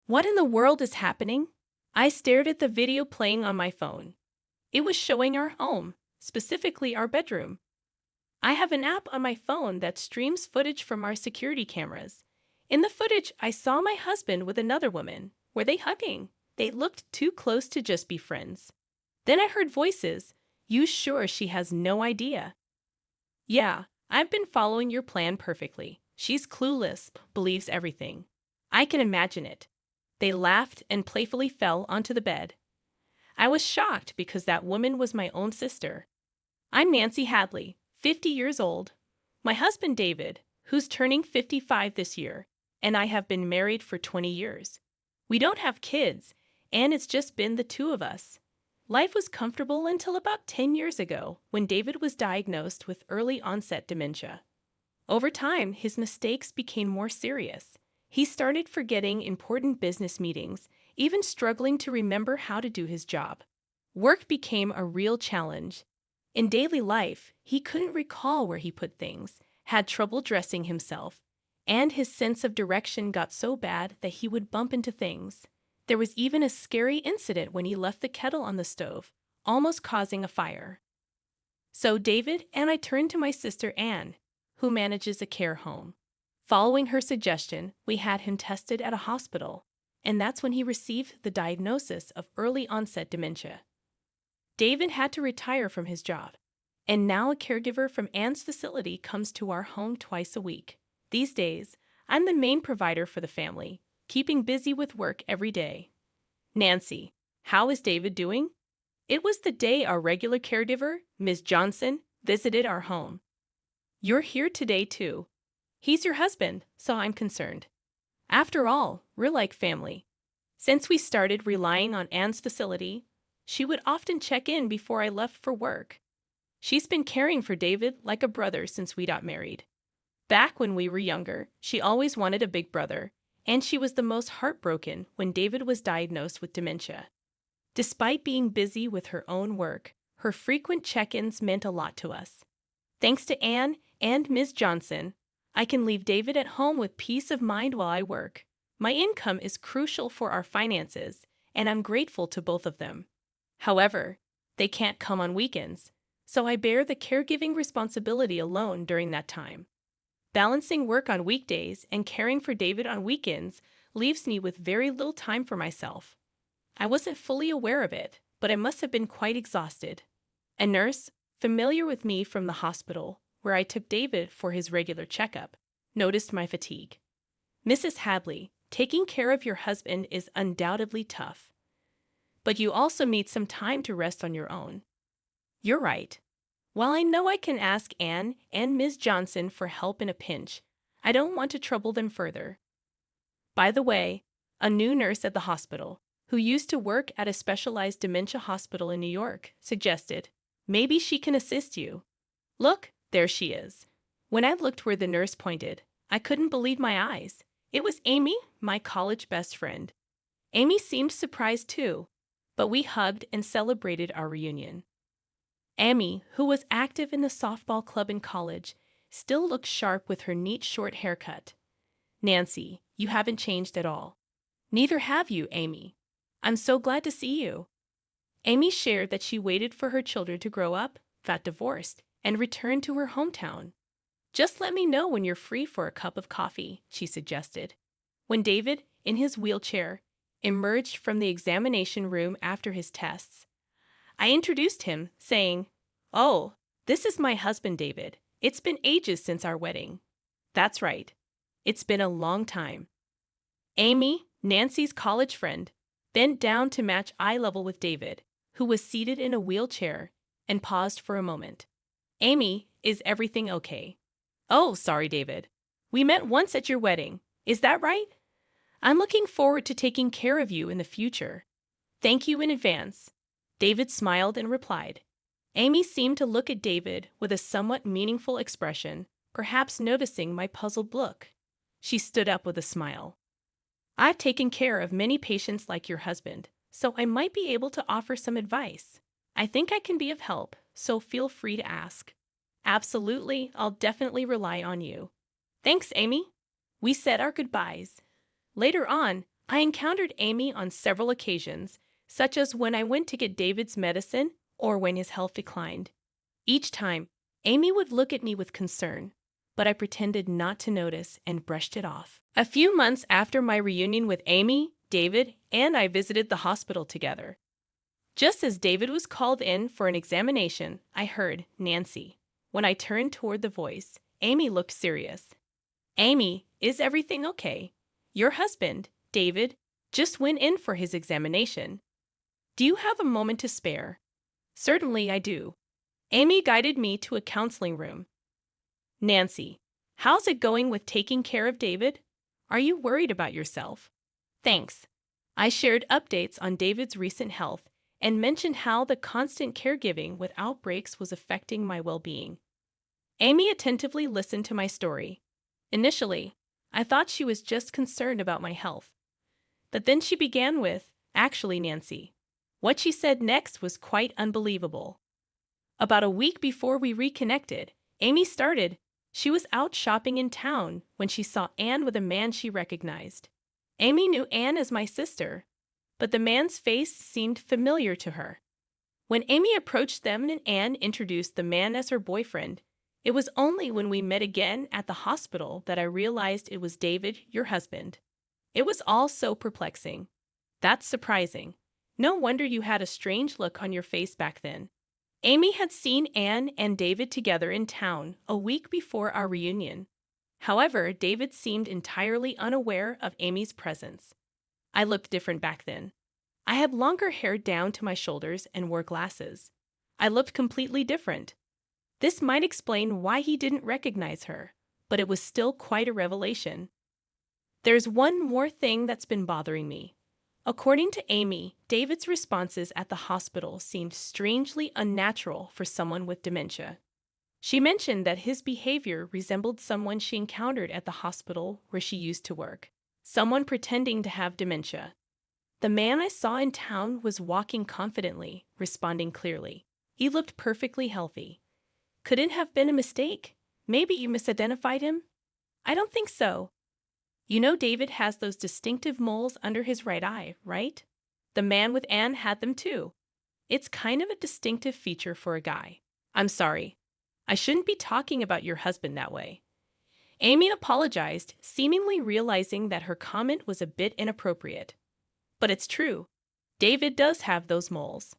What in the world is happening? I stared at the video playing on my phone. It was showing our home, specifically our bedroom. I have an app on my phone that streams footage from our security cameras. In the footage, I saw my husband with another woman. Were they hugging? They looked too close to just be friends. Then I heard voices. You sure she has no idea? Yeah, I've been following your plan perfectly. She's clueless, believes everything. I can imagine it. They laughed and playfully fell onto the bed. I was shocked because that woman was my own sister. I'm Nancy Hadley, 50 years old. My husband David, who's turning 55 this year, and I have been married for 20 years. We don't have kids, and it's just been the two of us. Life was comfortable until about 10 years ago when David was diagnosed with early onset dementia. Over time, his mistakes became more serious. He started forgetting important business meetings, even struggling to remember how to do his job. Work became a real challenge. In daily life, he couldn't recall where he put things, had trouble dressing himself, and his sense of direction got so bad that he would bump into things. There was even a scary incident when he left the kettle on the stove, almost causing a fire. So David and I turned to my sister Anne, who manages a care home. Following her suggestion, we had him tested at a hospital, and that's when he received the diagnosis of early onset dementia. David had to retire from his job, and now a caregiver from Anne's facility comes to our home twice a week. These days, I'm the main provider for the family, keeping busy with work every day. Nancy, how is David doing? It was the day our regular caregiver, Ms. Johnson, visited our home. You're here today, too. He's your husband, so I'm concerned. After all, we're like family. Since we started relying on Anne's facility, she would often check in before I left for work. She's been caring for David like a brother since we got married. Back when we were younger, she always wanted a big brother, and she was the most heartbroken when David was diagnosed with dementia. Despite being busy with her own work, her frequent check-ins meant a lot to us. Thanks to Anne and Ms. Johnson, I can leave David at home with peace of mind while I work. My income is crucial for our finances, and I'm grateful to both of them. However, they can't come on weekends, so I bear the caregiving responsibility alone during that time. Balancing work on weekdays and caring for David on weekends leaves me with very little time for myself. I wasn't fully aware of it, but I must have been quite exhausted. A nurse, familiar with me from the hospital, where I took David for his regular checkup, noticed my fatigue. Mrs. Hadley, taking care of your husband is undoubtedly tough. But you also need some time to rest on your own. You're right. While I know I can ask Anne and Ms. Johnson for help in a pinch, I don't want to trouble them further. By the way, a new nurse at the hospital, who used to work at a specialized dementia hospital in New York, suggested, maybe she can assist you. Look, there she is. When I looked where the nurse pointed, I couldn't believe my eyes. It was Amy, my college best friend. Amy seemed surprised too, but we hugged and celebrated our reunion. Amy, who was active in the softball club in college, still looked sharp with her neat short haircut. Nancy, you haven't changed at all. Neither have you, Amy. I'm so glad to see you. Amy shared that she waited for her children to grow up, got divorced, and returned to her hometown. Just let me know when you're free for a cup of coffee, she suggested. When David, in his wheelchair, emerged from the examination room after his tests, I introduced him, saying, "Oh, this is my husband, David. It's been ages since our wedding." That's right. It's been a long time. Amy, Nancy's college friend, bent down to match eye level with David, who was seated in a wheelchair, and paused for a moment. Amy, is everything okay? Oh, sorry, David. We met once at your wedding. Is that right? I'm looking forward to taking care of you in the future. Thank you in advance. David smiled and replied. Amy seemed to look at David with a somewhat meaningful expression, perhaps noticing my puzzled look. She stood up with a smile. I've taken care of many patients like your husband, so I might be able to offer some advice. I think I can be of help, so feel free to ask. Absolutely, I'll definitely rely on you. Thanks, Amy. We said our goodbyes. Later on, I encountered Amy on several occasions, such as when I went to get David's medicine or when his health declined. Each time, Amy would look at me with concern, but I pretended not to notice and brushed it off. A few months after my reunion with Amy, David and I visited the hospital together. Just as David was called in for an examination, I heard Nancy. When I turned toward the voice, Amy looked serious. Amy, is everything okay? Your husband, David, just went in for his examination. Do you have a moment to spare? Certainly I do. Amy guided me to a counseling room. Nancy, how's it going with taking care of David? Are you worried about yourself? Thanks. I shared updates on David's recent health and mentioned how the constant caregiving without breaks was affecting my well-being. Amy attentively listened to my story. Initially, I thought she was just concerned about my health. But then she began with, "Actually, Nancy." What she said next was quite unbelievable. About a week before we reconnected, Amy started. She was out shopping in town when she saw Anne with a man she recognized. Amy knew Anne as my sister, but the man's face seemed familiar to her. When Amy approached them and Anne introduced the man as her boyfriend, it was only when we met again at the hospital that I realized it was David, your husband. It was all so perplexing. That's surprising. No wonder you had a strange look on your face back then. Amy had seen Anne and David together in town a week before our reunion. However, David seemed entirely unaware of Amy's presence. I looked different back then. I had longer hair down to my shoulders and wore glasses. I looked completely different. This might explain why he didn't recognize her, but it was still quite a revelation. There's one more thing that's been bothering me. According to Amy, David's responses at the hospital seemed strangely unnatural for someone with dementia. She mentioned that his behavior resembled someone she encountered at the hospital where she used to work, someone pretending to have dementia. The man I saw in town was walking confidently, responding clearly. He looked perfectly healthy. Could it have been a mistake? Maybe you misidentified him? I don't think so. You know David has those distinctive moles under his right eye, right? The man with Anne had them too. It's kind of a distinctive feature for a guy. I'm sorry. I shouldn't be talking about your husband that way. Amy apologized, seemingly realizing that her comment was a bit inappropriate. But it's true. David does have those moles.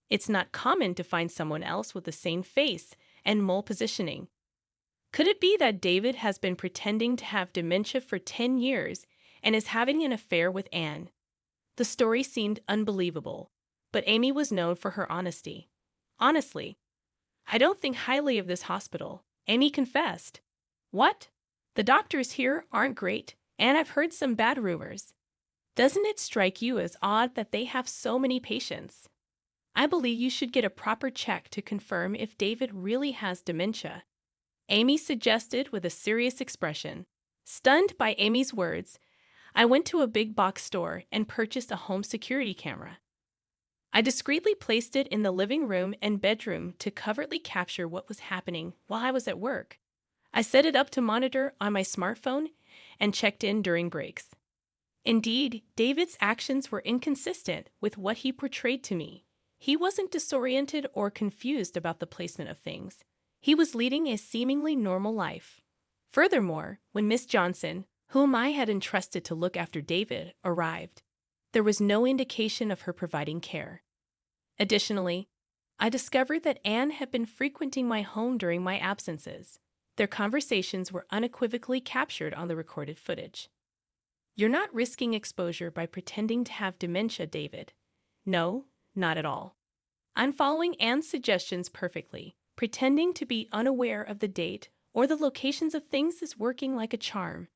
It's not common to find someone else with the same face and mole positioning. Could it be that David has been pretending to have dementia for 10 years and is having an affair with Anne? The story seemed unbelievable, but Amy was known for her honesty. Honestly, I don't think highly of this hospital, Amy confessed. What? The doctors here aren't great, and I've heard some bad rumors. Doesn't it strike you as odd that they have so many patients? I believe you should get a proper check to confirm if David really has dementia. Amy suggested with a serious expression. Stunned by Amy's words, I went to a big box store and purchased a home security camera. I discreetly placed it in the living room and bedroom to covertly capture what was happening while I was at work. I set it up to monitor on my smartphone and checked in during breaks. Indeed, David's actions were inconsistent with what he portrayed to me. He wasn't disoriented or confused about the placement of things. He was leading a seemingly normal life. Furthermore, when Miss Johnson, whom I had entrusted to look after David, arrived, there was no indication of her providing care. Additionally, I discovered that Anne had been frequenting my home during my absences. Their conversations were unequivocally captured on the recorded footage. You're not risking exposure by pretending to have dementia, David. No, not at all. I'm following Anne's suggestions perfectly. Pretending to be unaware of the date or the locations of things is working like a charm.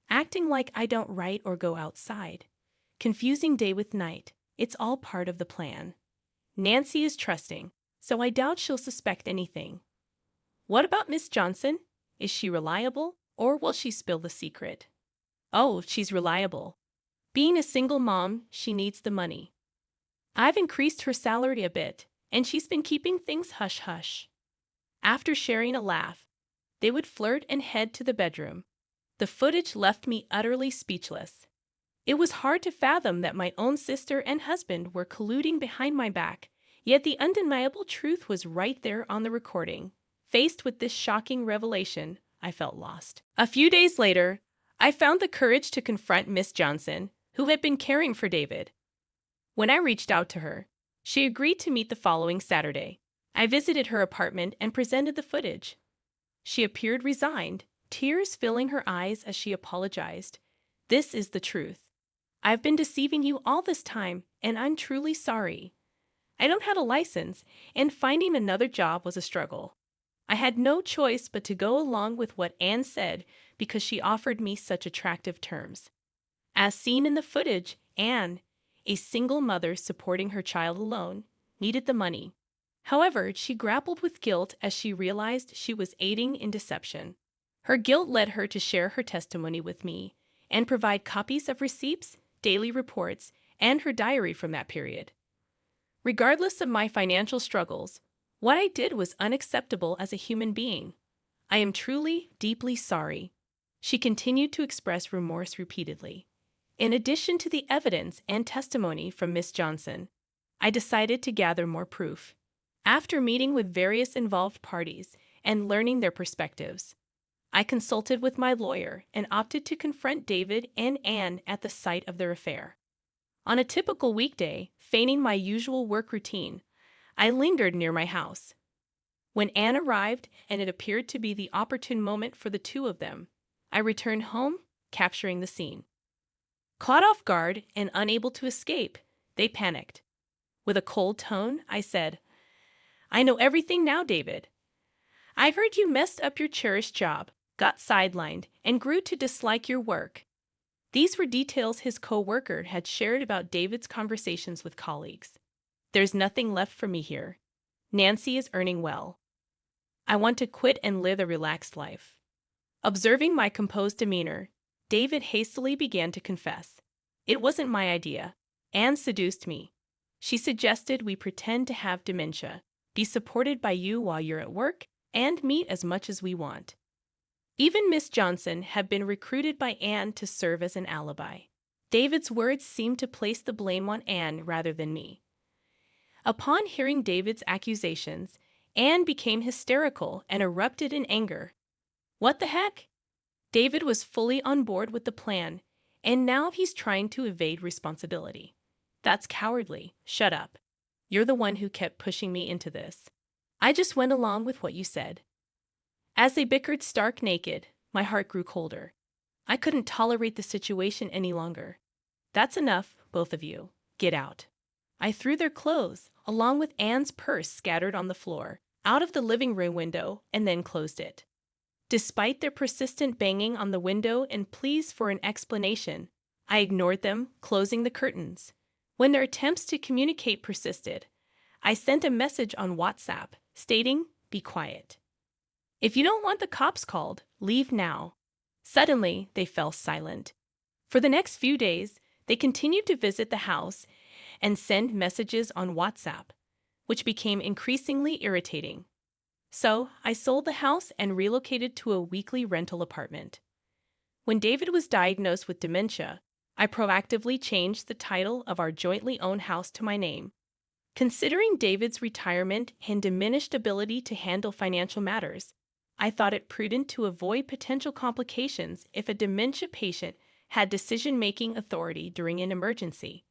Acting like I don't write or go outside. Confusing day with night. It's all part of the plan. Nancy is trusting, so I doubt she'll suspect anything. What about Miss Johnson? Is she reliable, or will she spill the secret? Oh, she's reliable. Being a single mom, she needs the money. I've increased her salary a bit, and she's been keeping things hush-hush. After sharing a laugh, they would flirt and head to the bedroom. The footage left me utterly speechless. It was hard to fathom that my own sister and husband were colluding behind my back, yet the undeniable truth was right there on the recording. Faced with this shocking revelation, I felt lost. A few days later, I found the courage to confront Miss Johnson, who had been caring for David. When I reached out to her, she agreed to meet the following Saturday. I visited her apartment and presented the footage. She appeared resigned, tears filling her eyes as she apologized. "This is the truth. I've been deceiving you all this time, and I'm truly sorry. I don't have a license, and finding another job was a struggle. I had no choice but to go along with what Anne said because she offered me such attractive terms." As seen in the footage, Anne, a single mother supporting her child alone, needed the money. However, she grappled with guilt as she realized she was aiding in deception. Her guilt led her to share her testimony with me and provide copies of receipts, daily reports, and her diary from that period. Regardless of my financial struggles, what I did was unacceptable as a human being. I am truly, deeply sorry. She continued to express remorse repeatedly. In addition to the evidence and testimony from Miss Johnson, I decided to gather more proof. After meeting with various involved parties and learning their perspectives, I consulted with my lawyer and opted to confront David and Anne at the site of their affair. On a typical weekday, feigning my usual work routine, I lingered near my house. When Anne arrived and it appeared to be the opportune moment for the two of them, I returned home, capturing the scene. Caught off guard and unable to escape, they panicked. With a cold tone, I said, "I know everything now, David. I heard you messed up your cherished job, got sidelined, and grew to dislike your work." These were details his co-worker had shared about David's conversations with colleagues. "There's nothing left for me here. Nancy is earning well. I want to quit and live a relaxed life." Observing my composed demeanor, David hastily began to confess. "It wasn't my idea. Anne seduced me. She suggested we pretend to have dementia, be supported by you while you're at work, and meet as much as we want." Even Miss Johnson had been recruited by Anne to serve as an alibi. David's words seemed to place the blame on Anne rather than me. Upon hearing David's accusations, Anne became hysterical and erupted in anger. What the heck? David was fully on board with the plan, and now he's trying to evade responsibility. "That's cowardly. Shut up. You're the one who kept pushing me into this. I just went along with what you said." As they bickered stark naked, my heart grew colder. I couldn't tolerate the situation any longer. "That's enough, both of you. Get out." I threw their clothes, along with Anne's purse scattered on the floor, out of the living room window and then closed it. Despite their persistent banging on the window and pleas for an explanation, I ignored them, closing the curtains. When their attempts to communicate persisted, I sent a message on WhatsApp stating, "Be quiet. If you don't want the cops called, leave now." Suddenly, they fell silent. For the next few days, they continued to visit the house and send messages on WhatsApp, which became increasingly irritating. So, I sold the house and relocated to a weekly rental apartment. When David was diagnosed with dementia, I proactively changed the title of our jointly owned house to my name. Considering David's retirement and diminished ability to handle financial matters, I thought it prudent to avoid potential complications if a dementia patient had decision-making authority during an emergency.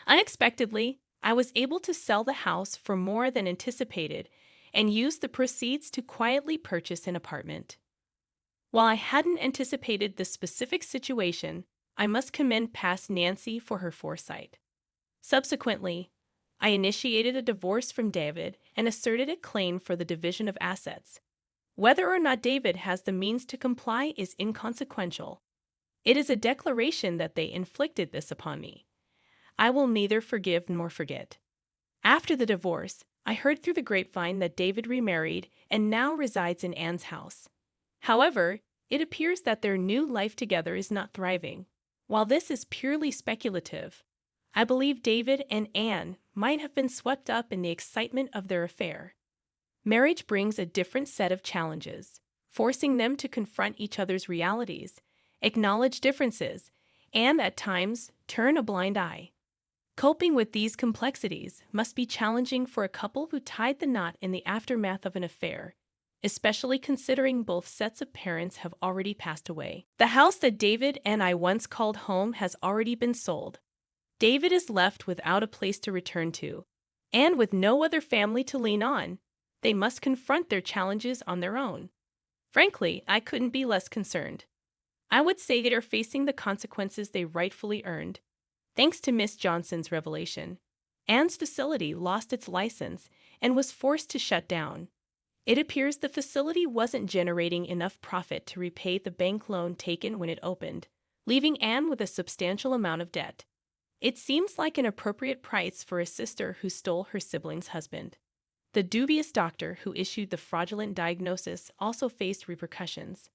Unexpectedly, I was able to sell the house for more than anticipated and use the proceeds to quietly purchase an apartment. While I hadn't anticipated this specific situation, I must commend past Nancy for her foresight. Subsequently, I initiated a divorce from David and asserted a claim for the division of assets. Whether or not David has the means to comply is inconsequential. It is a declaration that they inflicted this upon me. I will neither forgive nor forget. After the divorce, I heard through the grapevine that David remarried and now resides in Anne's house. However, it appears that their new life together is not thriving. While this is purely speculative, I believe David and Anne might have been swept up in the excitement of their affair. Marriage brings a different set of challenges, forcing them to confront each other's realities, acknowledge differences, and at times turn a blind eye. Coping with these complexities must be challenging for a couple who tied the knot in the aftermath of an affair, especially considering both sets of parents have already passed away. The house that David and I once called home has already been sold. David is left without a place to return to, and with no other family to lean on. They must confront their challenges on their own. Frankly, I couldn't be less concerned. I would say they are facing the consequences they rightfully earned. Thanks to Miss Johnson's revelation, Anne's facility lost its license and was forced to shut down. It appears the facility wasn't generating enough profit to repay the bank loan taken when it opened, leaving Anne with a substantial amount of debt. It seems like an appropriate price for a sister who stole her sibling's husband. The dubious doctor who issued the fraudulent diagnosis also faced repercussions.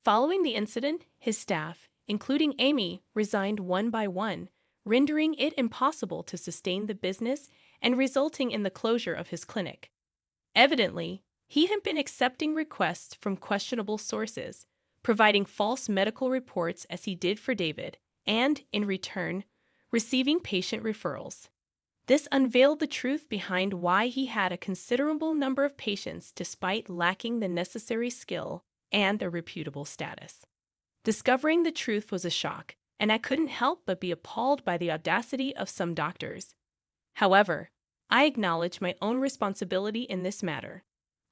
Following the incident, his staff, including Amy, resigned one by one, rendering it impossible to sustain the business and resulting in the closure of his clinic. Evidently, he had been accepting requests from questionable sources, providing false medical reports as he did for David, and, in return, receiving patient referrals. This unveiled the truth behind why he had a considerable number of patients despite lacking the necessary skill and a reputable status. Discovering the truth was a shock, and I couldn't help but be appalled by the audacity of some doctors. However, I acknowledge my own responsibility in this matter.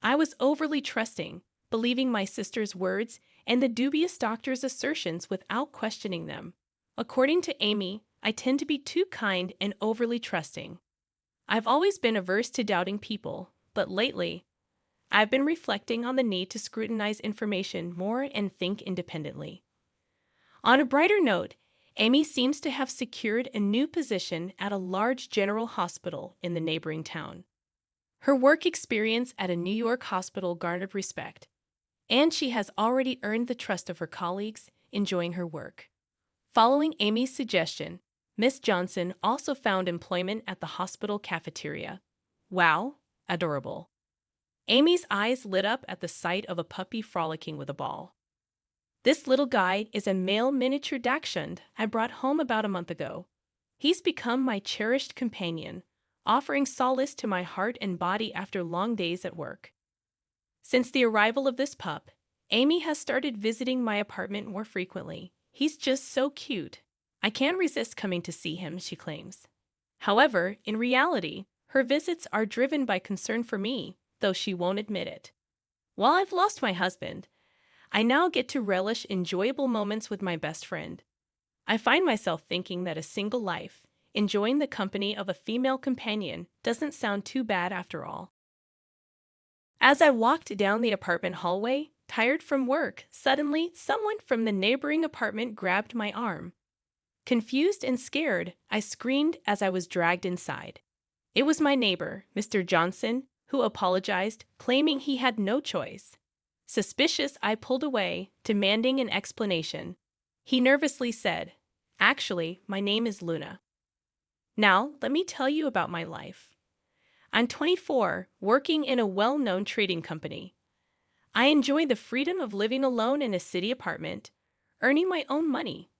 I was overly trusting, believing my sister's words and the dubious doctor's assertions without questioning them. According to Amy, I tend to be too kind and overly trusting. I've always been averse to doubting people, but lately, I've been reflecting on the need to scrutinize information more and think independently. On a brighter note, Amy seems to have secured a new position at a large general hospital in the neighboring town. Her work experience at a New York hospital garnered respect, and she has already earned the trust of her colleagues, enjoying her work. Following Amy's suggestion, Miss Johnson also found employment at the hospital cafeteria. Wow, adorable. Amy's eyes lit up at the sight of a puppy frolicking with a ball. This little guy is a male miniature dachshund I brought home about a month ago. He's become my cherished companion, offering solace to my heart and body after long days at work. Since the arrival of this pup, Amy has started visiting my apartment more frequently. He's just so cute. I can't resist coming to see him, she claims. However, in reality, her visits are driven by concern for me, though she won't admit it. While I've lost my husband, I now get to relish enjoyable moments with my best friend. I find myself thinking that a single life, enjoying the company of a female companion, doesn't sound too bad after all. As I walked down the apartment hallway, tired from work, suddenly someone from the neighboring apartment grabbed my arm. Confused and scared, I screamed as I was dragged inside. It was my neighbor, Mr. Johnson, who apologized, claiming he had no choice. Suspicious, I pulled away, demanding an explanation. He nervously said, "Actually, my name is Luna. Now, let me tell you about my life. I'm 24, working in a well-known trading company. I enjoy the freedom of living alone in a city apartment, earning my own money.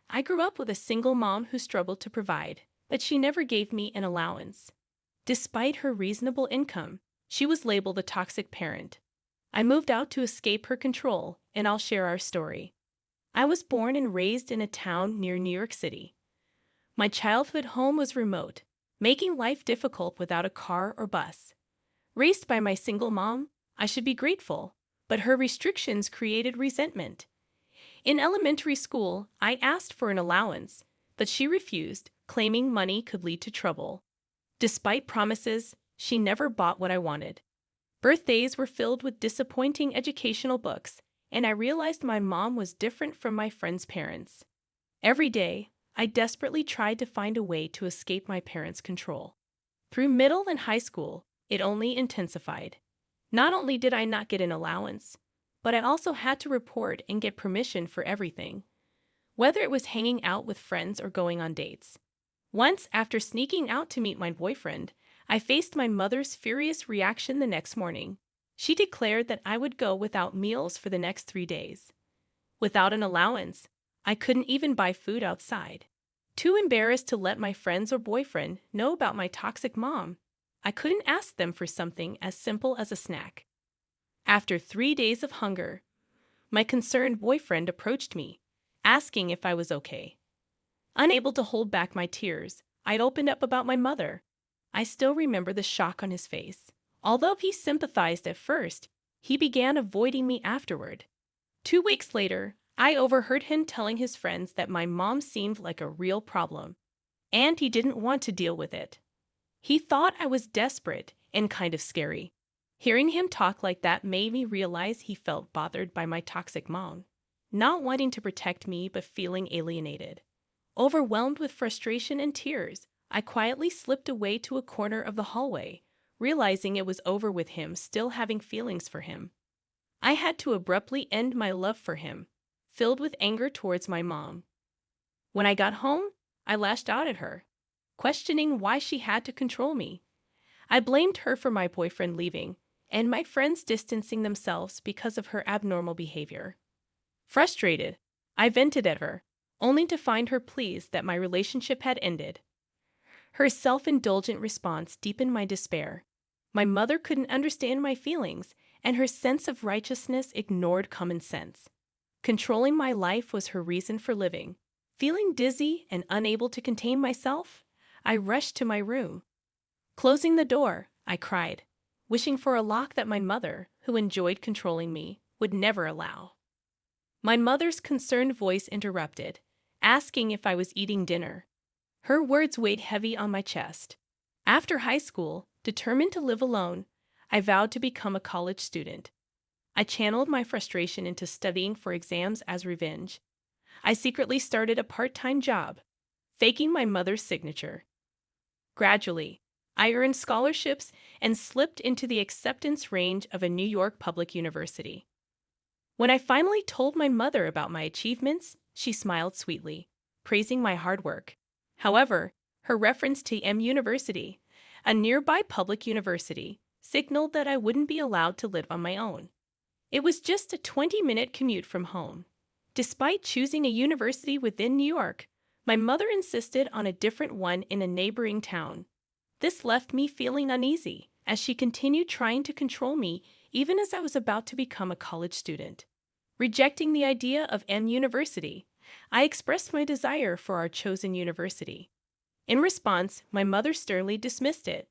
I grew up with a single mom who struggled to provide, but she never gave me an allowance. Despite her reasonable income, she was labeled a toxic parent. I moved out to escape her control, and I'll share our story. I was born and raised in a town near New York City. My childhood home was remote, making life difficult without a car or bus. Raised by my single mom, I should be grateful, but her restrictions created resentment. In elementary school, I asked for an allowance, but she refused, claiming money could lead to trouble. Despite promises, she never bought what I wanted. Birthdays were filled with disappointing educational books, and I realized my mom was different from my friends' parents. Every day, I desperately tried to find a way to escape my parents' control. Through middle and high school, it only intensified. Not only did I not get an allowance, but I also had to report and get permission for everything, whether it was hanging out with friends or going on dates. Once, after sneaking out to meet my boyfriend, I faced my mother's furious reaction the next morning. She declared that I would go without meals for the next 3 days. Without an allowance, I couldn't even buy food outside. Too embarrassed to let my friends or boyfriend know about my toxic mom, I couldn't ask them for something as simple as a snack. After 3 days of hunger, my concerned boyfriend approached me, asking if I was okay. Unable to hold back my tears, I'd opened up about my mother. I still remember the shock on his face. Although he sympathized at first, he began avoiding me afterward. 2 weeks later, I overheard him telling his friends that my mom seemed like a real problem, and he didn't want to deal with it. He thought I was desperate and kind of scary. Hearing him talk like that made me realize he felt bothered by my toxic mom, not wanting to protect me but feeling alienated. Overwhelmed with frustration and tears, I quietly slipped away to a corner of the hallway, realizing it was over with him still having feelings for him. I had to abruptly end my love for him, filled with anger towards my mom. When I got home, I lashed out at her, questioning why she had to control me. I blamed her for my boyfriend leaving and my friends distancing themselves because of her abnormal behavior. Frustrated, I vented at her, only to find her pleased that my relationship had ended. Her self-indulgent response deepened my despair. My mother couldn't understand my feelings, and her sense of righteousness ignored common sense. Controlling my life was her reason for living. Feeling dizzy and unable to contain myself, I rushed to my room. Closing the door, I cried, wishing for a lock that my mother, who enjoyed controlling me, would never allow. My mother's concerned voice interrupted, asking if I was eating dinner. Her words weighed heavy on my chest. After high school, determined to live alone, I vowed to become a college student. I channeled my frustration into studying for exams as revenge. I secretly started a part-time job, faking my mother's signature. Gradually, I earned scholarships and slipped into the acceptance range of a New York public university. When I finally told my mother about my achievements, she smiled sweetly, praising my hard work. However, her reference to University, a nearby public university, signaled that I wouldn't be allowed to live on my own. It was just a 20-minute commute from home. Despite choosing a university within New York, my mother insisted on a different one in a neighboring town. This left me feeling uneasy, as she continued trying to control me even as I was about to become a college student. Rejecting the idea of University, I expressed my desire for our chosen university. In response, my mother sternly dismissed it,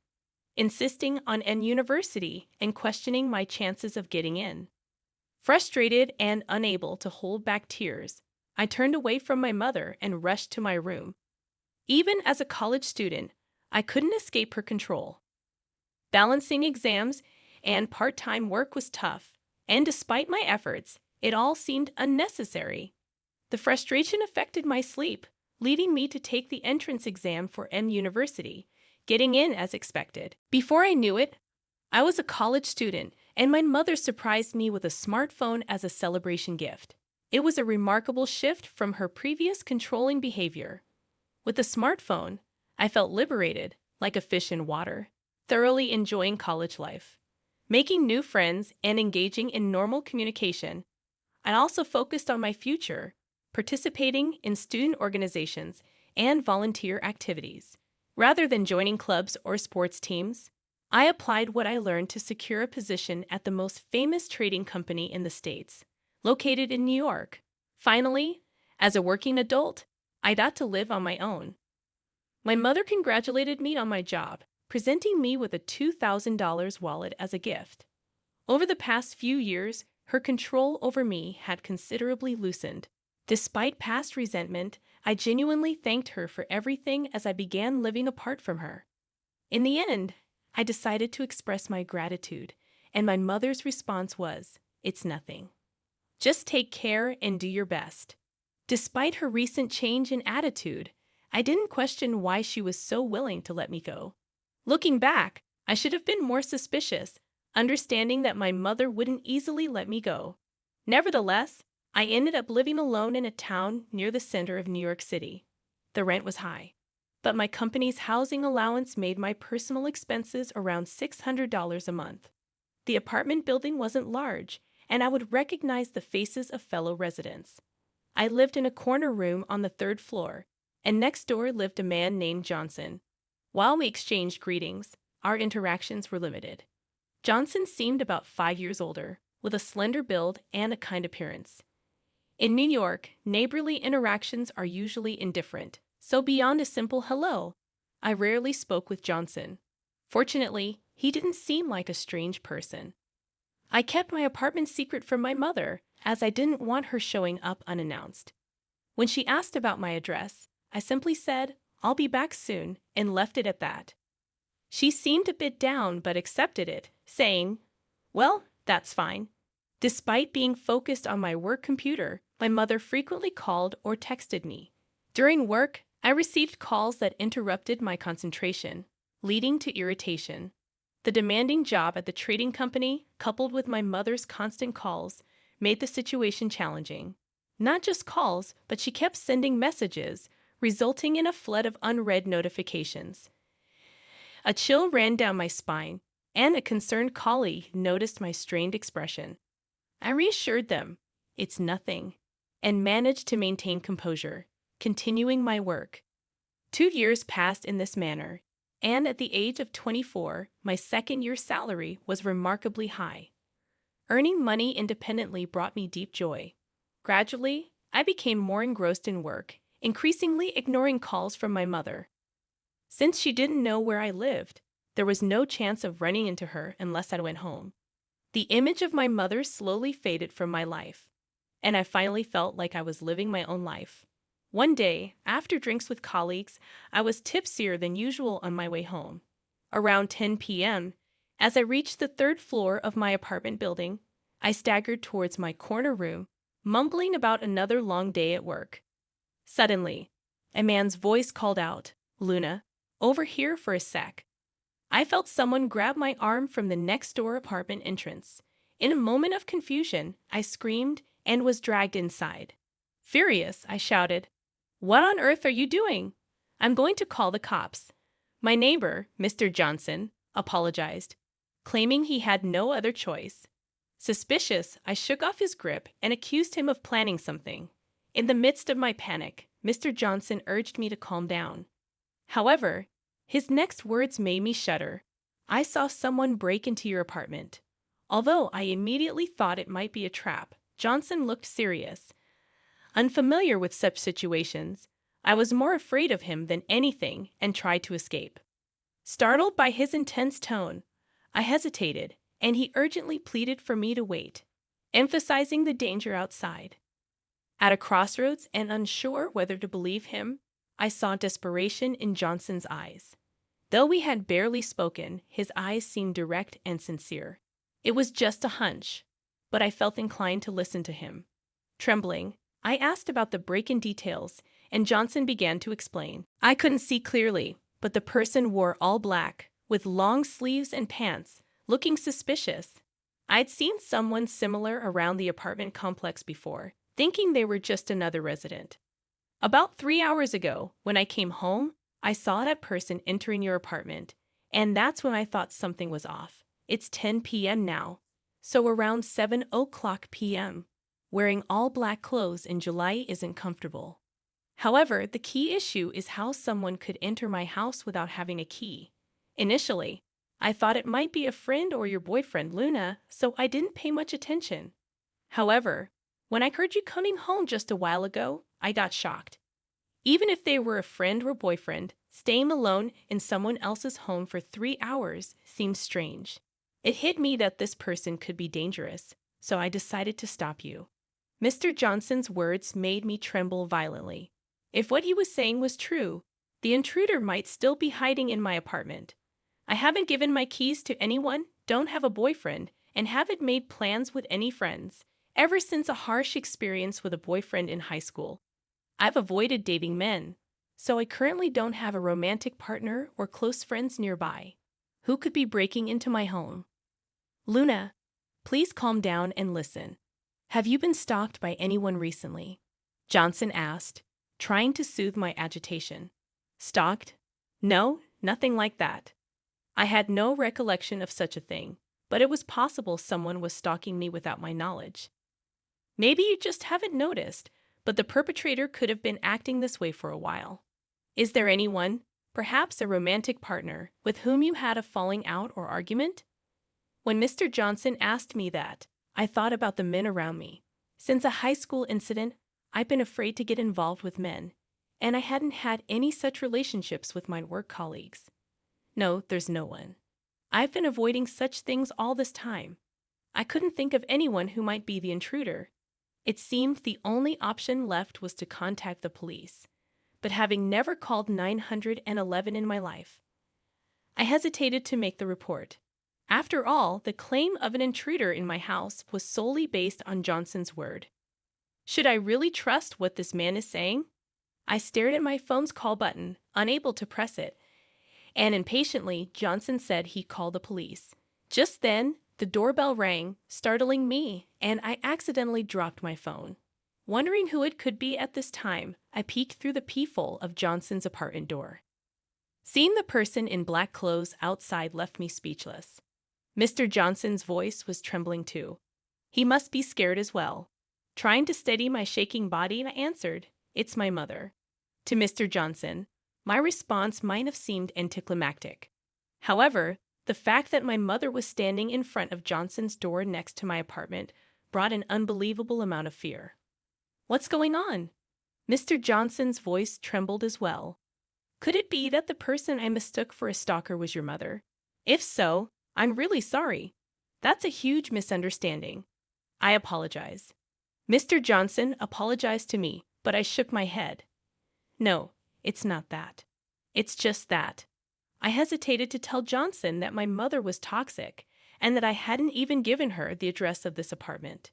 insisting on University and questioning my chances of getting in. Frustrated and unable to hold back tears, I turned away from my mother and rushed to my room. Even as a college student, I couldn't escape her control. Balancing exams and part-time work was tough, and despite my efforts, it all seemed unnecessary. The frustration affected my sleep, leading me to take the entrance exam for University, getting in as expected. Before I knew it, I was a college student, and my mother surprised me with a smartphone as a celebration gift. It was a remarkable shift from her previous controlling behavior. With the smartphone, I felt liberated, like a fish in water, thoroughly enjoying college life. Making new friends and engaging in normal communication, I also focused on my future, participating in student organizations and volunteer activities. Rather than joining clubs or sports teams, I applied what I learned to secure a position at the most famous trading company in the States, located in New York. Finally, as a working adult, I got to live on my own. My mother congratulated me on my job, presenting me with a $2,000 wallet as a gift. Over the past few years, her control over me had considerably loosened. Despite past resentment, I genuinely thanked her for everything as I began living apart from her. In the end, I decided to express my gratitude, and my mother's response was, "It's nothing. Just take care and do your best." Despite her recent change in attitude, I didn't question why she was so willing to let me go. Looking back, I should have been more suspicious, understanding that my mother wouldn't easily let me go. Nevertheless, I ended up living alone in a town near the center of New York City. The rent was high, but my company's housing allowance made my personal expenses around $600 a month. The apartment building wasn't large, and I would recognize the faces of fellow residents. I lived in a corner room on the third floor, and next door lived a man named Johnson. While we exchanged greetings, our interactions were limited. Johnson seemed about 5 years older, with a slender build and a kind appearance. In New York, neighborly interactions are usually indifferent, so beyond a simple hello, I rarely spoke with Johnson. Fortunately, he didn't seem like a strange person. I kept my apartment secret from my mother, as I didn't want her showing up unannounced. When she asked about my address, I simply said, "I'll be back soon," and left it at that. She seemed a bit down but accepted it, saying, "Well, that's fine." Despite being focused on my work computer, my mother frequently called or texted me. During work, I received calls that interrupted my concentration, leading to irritation. The demanding job at the trading company, coupled with my mother's constant calls, made the situation challenging. Not just calls, but she kept sending messages, resulting in a flood of unread notifications. A chill ran down my spine, and a concerned colleague noticed my strained expression. I reassured them, "It's nothing," and managed to maintain composure, continuing my work. 2 years passed in this manner, and at the age of 24, my second-year salary was remarkably high. Earning money independently brought me deep joy. Gradually, I became more engrossed in work, increasingly ignoring calls from my mother. Since she didn't know where I lived, there was no chance of running into her unless I went home. The image of my mother slowly faded from my life, and I finally felt like I was living my own life. One day, after drinks with colleagues, I was tipsier than usual on my way home. Around 10 p.m., as I reached the third floor of my apartment building, I staggered towards my corner room, mumbling about another long day at work. Suddenly, a man's voice called out, "Luna, over here for a sec." I felt someone grab my arm from the next-door apartment entrance. In a moment of confusion, I screamed and was dragged inside. Furious, I shouted, "What on earth are you doing? I'm going to call the cops." My neighbor, Mr. Johnson, apologized, claiming he had no other choice. Suspicious, I shook off his grip and accused him of planning something. In the midst of my panic, Mr. Johnson urged me to calm down. However, his next words made me shudder. "I saw someone break into your apartment." Although I immediately thought it might be a trap, Johnson looked serious. Unfamiliar with such situations, I was more afraid of him than anything and tried to escape. Startled by his intense tone, I hesitated, and he urgently pleaded for me to wait, emphasizing the danger outside. At a crossroads and unsure whether to believe him, I saw desperation in Johnson's eyes. Though we had barely spoken, his eyes seemed direct and sincere. It was just a hunch, but I felt inclined to listen to him. Trembling, I asked about the break-in details, and Johnson began to explain. I couldn't see clearly, but the person wore all black, with long sleeves and pants, looking suspicious. I'd seen someone similar around the apartment complex before, thinking they were just another resident. About 3 hours ago, when I came home, I saw that person entering your apartment, and that's when I thought something was off. It's 10 p.m. now, so around 7:00 p.m. Wearing all black clothes in July isn't comfortable. However, the key issue is how someone could enter my house without having a key. Initially, I thought it might be a friend or your boyfriend, Luna, so I didn't pay much attention. However, when I heard you coming home just a while ago, I got shocked. Even if they were a friend or boyfriend, staying alone in someone else's home for 3 hours seemed strange. It hit me that this person could be dangerous, so I decided to stop you. Mr. Johnson's words made me tremble violently. If what he was saying was true, the intruder might still be hiding in my apartment. I haven't given my keys to anyone, don't have a boyfriend, and haven't made plans with any friends, ever since a harsh experience with a boyfriend in high school. I've avoided dating men, so I currently don't have a romantic partner or close friends nearby. Who could be breaking into my home? Luna, please calm down and listen. Have you been stalked by anyone recently? Johnson asked, trying to soothe my agitation. Stalked? No, nothing like that. I had no recollection of such a thing, but it was possible someone was stalking me without my knowledge. Maybe you just haven't noticed, but the perpetrator could have been acting this way for a while. Is there anyone, perhaps a romantic partner, with whom you had a falling out or argument? When Mr. Johnson asked me that, I thought about the men around me. Since a high school incident, I've been afraid to get involved with men, and I hadn't had any such relationships with my work colleagues. No, there's no one. I've been avoiding such things all this time. I couldn't think of anyone who might be the intruder. It seemed the only option left was to contact the police. But having never called 911 in my life, I hesitated to make the report. After all, the claim of an intruder in my house was solely based on Johnson's word. Should I really trust what this man is saying? I stared at my phone's call button, unable to press it, and impatiently, Johnson said he'd call the police. Just then, the doorbell rang, startling me, and I accidentally dropped my phone. Wondering who it could be at this time, I peeked through the peephole of Johnson's apartment door. Seeing the person in black clothes outside left me speechless. Mr. Johnson's voice was trembling too. He must be scared as well. Trying to steady my shaking body, I answered, "It's my mother." To Mr. Johnson, my response might have seemed anticlimactic. However, the fact that my mother was standing in front of Johnson's door next to my apartment brought an unbelievable amount of fear. "What's going on?" Mr. Johnson's voice trembled as well. "Could it be that the person I mistook for a stalker was your mother? If so, I'm really sorry. That's a huge misunderstanding. I apologize." Mr. Johnson apologized to me, but I shook my head. "No, it's not that. It's just that." I hesitated to tell Johnson that my mother was toxic and that I hadn't even given her the address of this apartment.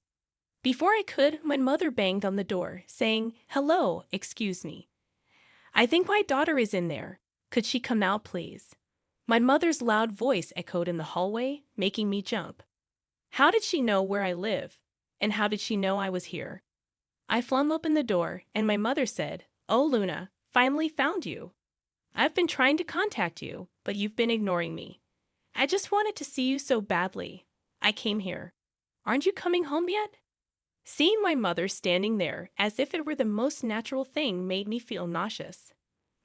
Before I could, my mother banged on the door, saying, "Hello, excuse me. I think my daughter is in there. Could she come out, please?" My mother's loud voice echoed in the hallway, making me jump. How did she know where I live? And how did she know I was here? I flung open the door, and my mother said, "Oh, Luna, finally found you. I've been trying to contact you, but you've been ignoring me. I just wanted to see you so badly. I came here. Aren't you coming home yet?" Seeing my mother standing there as if it were the most natural thing made me feel nauseous.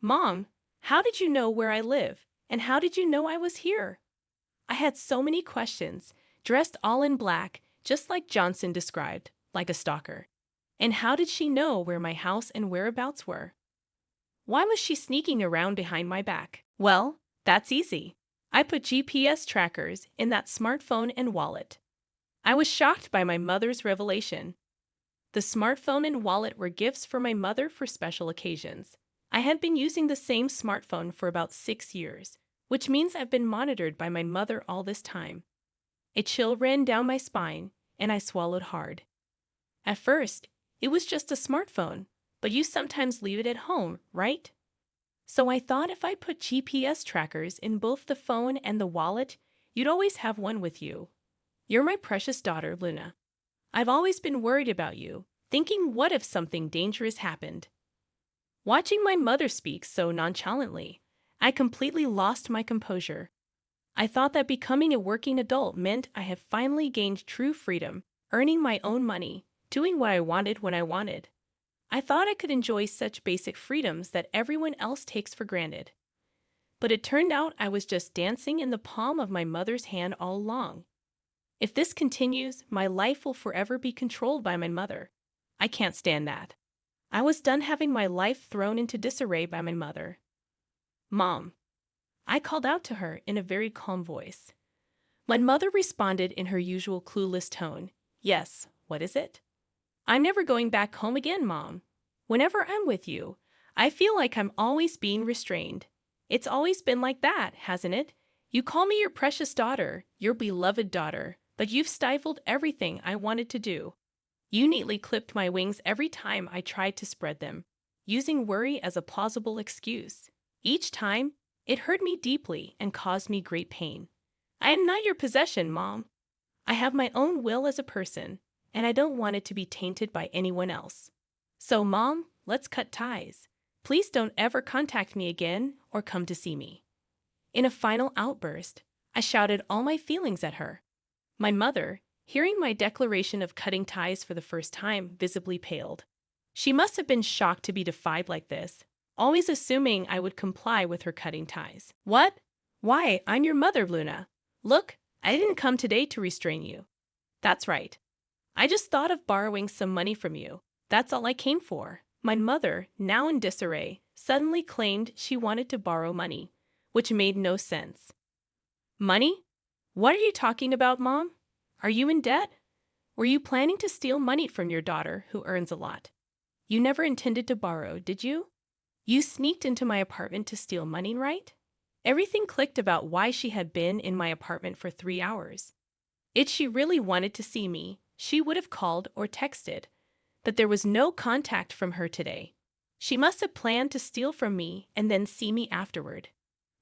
"Mom, how did you know where I live? And how did you know I was here?" I had so many questions, dressed all in black, just like Johnson described, like a stalker. And how did she know where my house and whereabouts were? Why was she sneaking around behind my back? Well, that's easy. I put GPS trackers in that smartphone and wallet. I was shocked by my mother's revelation. The smartphone and wallet were gifts for my mother for special occasions. I had been using the same smartphone for about 6 years, which means I've been monitored by my mother all this time. A chill ran down my spine, and I swallowed hard. At first, it was just a smartphone, but you sometimes leave it at home, right? So I thought if I put GPS trackers in both the phone and the wallet, you'd always have one with you. You're my precious daughter, Luna. I've always been worried about you, thinking what if something dangerous happened. Watching my mother speak so nonchalantly, I completely lost my composure. I thought that becoming a working adult meant I had finally gained true freedom, earning my own money, doing what I wanted when I wanted. I thought I could enjoy such basic freedoms that everyone else takes for granted. But it turned out I was just dancing in the palm of my mother's hand all along. If this continues, my life will forever be controlled by my mother. I can't stand that. I was done having my life thrown into disarray by my mother. "Mom," I called out to her in a very calm voice. My mother responded in her usual clueless tone. "Yes, what is it?" "I'm never going back home again, Mom. Whenever I'm with you, I feel like I'm always being restrained. It's always been like that, hasn't it? You call me your precious daughter, your beloved daughter, but you've stifled everything I wanted to do. You neatly clipped my wings every time I tried to spread them, using worry as a plausible excuse. Each time, it hurt me deeply and caused me great pain. I am not your possession, Mom. I have my own will as a person, and I don't want it to be tainted by anyone else. So, Mom, let's cut ties. Please don't ever contact me again or come to see me." In a final outburst, I shouted all my feelings at her. My mother, hearing my declaration of cutting ties for the first time, visibly paled. She must have been shocked to be defied like this, always assuming I would comply with her cutting ties. What? Why, I'm your mother, Luna. Look, I didn't come today to restrain you. That's right. I just thought of borrowing some money from you. That's all I came for. My mother, now in disarray, suddenly claimed she wanted to borrow money, which made no sense. Money? What are you talking about, Mom? Are you in debt? Were you planning to steal money from your daughter, who earns a lot? You never intended to borrow, did you? You sneaked into my apartment to steal money, right? Everything clicked about why she had been in my apartment for 3 hours. If she really wanted to see me, she would have called or texted, but there was no contact from her today. She must have planned to steal from me and then see me afterward.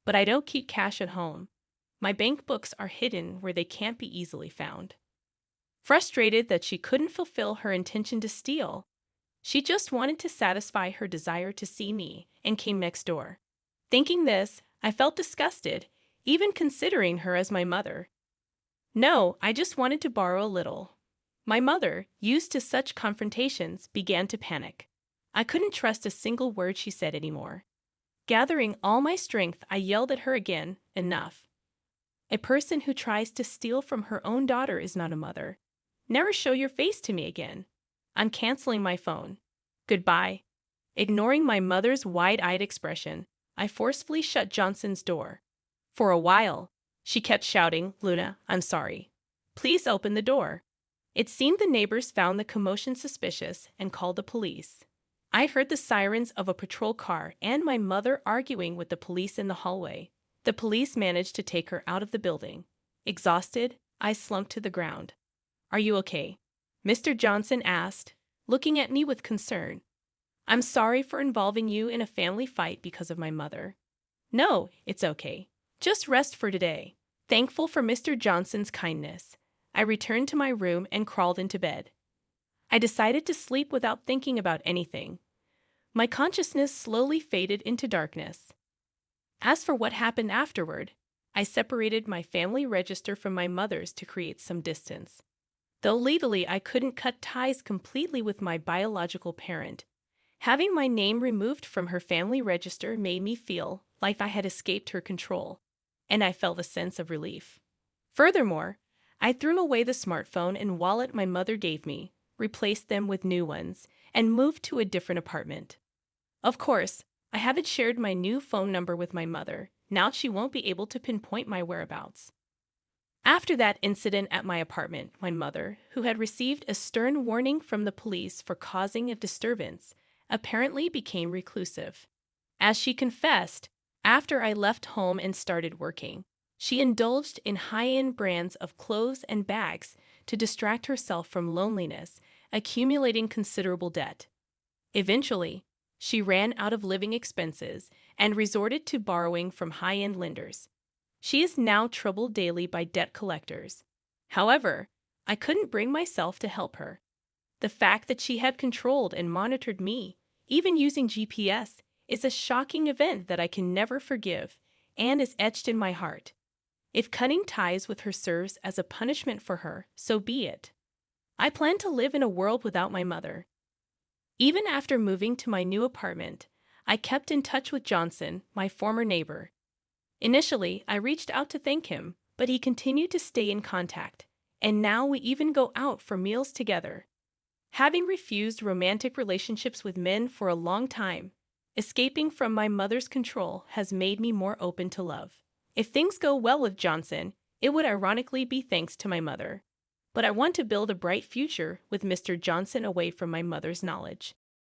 But I don't keep cash at home. My bank books are hidden where they can't be easily found. Frustrated that she couldn't fulfill her intention to steal, she just wanted to satisfy her desire to see me and came next door. Thinking this, I felt disgusted, even considering her as my mother. No, I just wanted to borrow a little. My mother, used to such confrontations, began to panic. I couldn't trust a single word she said anymore. Gathering all my strength, I yelled at her again, enough. A person who tries to steal from her own daughter is not a mother. Never show your face to me again. I'm canceling my phone. Goodbye. Ignoring my mother's wide-eyed expression, I forcefully shut Johnson's door. For a while, she kept shouting, "Luna, I'm sorry. Please open the door." It seemed the neighbors found the commotion suspicious and called the police. I heard the sirens of a patrol car and my mother arguing with the police in the hallway. The police managed to take her out of the building. Exhausted, I slumped to the ground. "Are you okay?" Mr. Johnson asked, looking at me with concern. "I'm sorry for involving you in a family fight because of my mother." "No, it's okay. Just rest for today." Thankful for Mr. Johnson's kindness, I returned to my room and crawled into bed. I decided to sleep without thinking about anything. My consciousness slowly faded into darkness. As for what happened afterward, I separated my family register from my mother's to create some distance. Though legally I couldn't cut ties completely with my biological parent, having my name removed from her family register made me feel like I had escaped her control, and I felt a sense of relief. Furthermore, I threw away the smartphone and wallet my mother gave me, replaced them with new ones, and moved to a different apartment. Of course, I haven't shared my new phone number with my mother. Now she won't be able to pinpoint my whereabouts. After that incident at my apartment, my mother, who had received a stern warning from the police for causing a disturbance, apparently became reclusive. As she confessed, after I left home and started working, she indulged in high-end brands of clothes and bags to distract herself from loneliness, accumulating considerable debt. Eventually, she ran out of living expenses and resorted to borrowing from high-end lenders. She is now troubled daily by debt collectors. However, I couldn't bring myself to help her. The fact that she had controlled and monitored me, even using GPS, is a shocking event that I can never forgive and is etched in my heart. If cutting ties with her serves as a punishment for her, so be it. I plan to live in a world without my mother. Even after moving to my new apartment, I kept in touch with Johnson, my former neighbor. Initially, I reached out to thank him, but he continued to stay in contact, and now we even go out for meals together. Having refused romantic relationships with men for a long time, escaping from my mother's control has made me more open to love. If things go well with Johnson, it would ironically be thanks to my mother. But I want to build a bright future with Mr. Johnson away from my mother's knowledge.